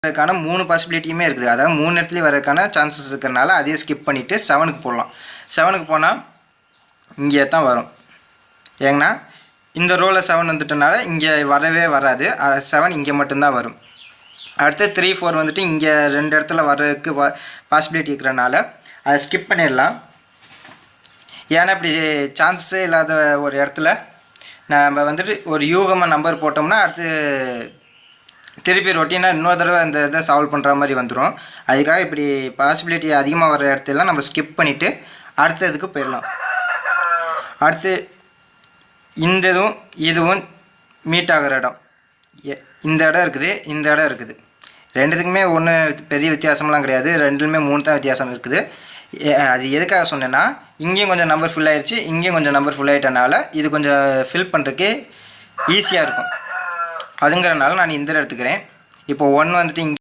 வரதுக்கான 3 பாசிபிலிட்டியுமே இருக்குது. அதாவது 3 இடத்துலையும் வரதுக்கான சான்சஸ் இருக்கிறனால அதையே ஸ்கிப் பண்ணிவிட்டு 7க்கு போடலாம். 7க்கு போனால் இங்கே தான் வரும். ஏங்கன்னா இந்த ரோவில் 7 வந்துட்டனால இங்கே வரவே வராது. 7 இங்கே மட்டும்தான் வரும். அடுத்து 3, 4 வந்துட்டு இங்கே 2 இடத்துல வர்றதுக்கு பாசிபிலிட்டி இருக்கிறனால அதை ஸ்கிப் பண்ணிடலாம். ஏன்னா இப்படி சான்ஸே இல்லாத ஒரு இடத்துல நம்ம வந்துட்டு ஒரு யூகமாக நம்பர் போட்டோம்னா அடுத்து திருப்பி ரொட்டீனாக இன்னொரு தடவை அந்த இதை சால்வ் பண்ணுற மாதிரி வந்துடும். அதுக்காக இப்படி பாசிபிலிட்டி அதிகமாக வர இடத்துல நம்ம ஸ்கிப் பண்ணிவிட்டு அடுத்த இதுக்கு போயிடலாம். அடுத்து இந்த இதுவும் மீட் ஆகிற இடம், இந்த இடம் இருக்குது, இந்த இடம் இருக்குது. ரெண்டுத்துக்குமே ஒன்றும் பெரிய வித்தியாசம்லாம் கிடையாது. ரெண்டுலேயுமே 3 தான் வித்தியாசம் இருக்குது. அது எதுக்காக சொன்னேன்னா இங்கேயும் கொஞ்சம் நம்பர் ஃபுல் ஆயிடுச்சு, இங்கேயும் கொஞ்சம் நம்பர் ஃபுல் ஆகிட்டனால இது கொஞ்சம் ஃபில் பண்ணுறதுக்கு ஈஸியாக இருக்கும். அதுங்கிறனால நான் இந்த எடுத்துக்கிறேன். இப்போ 1 வந்துட்டு இங்கே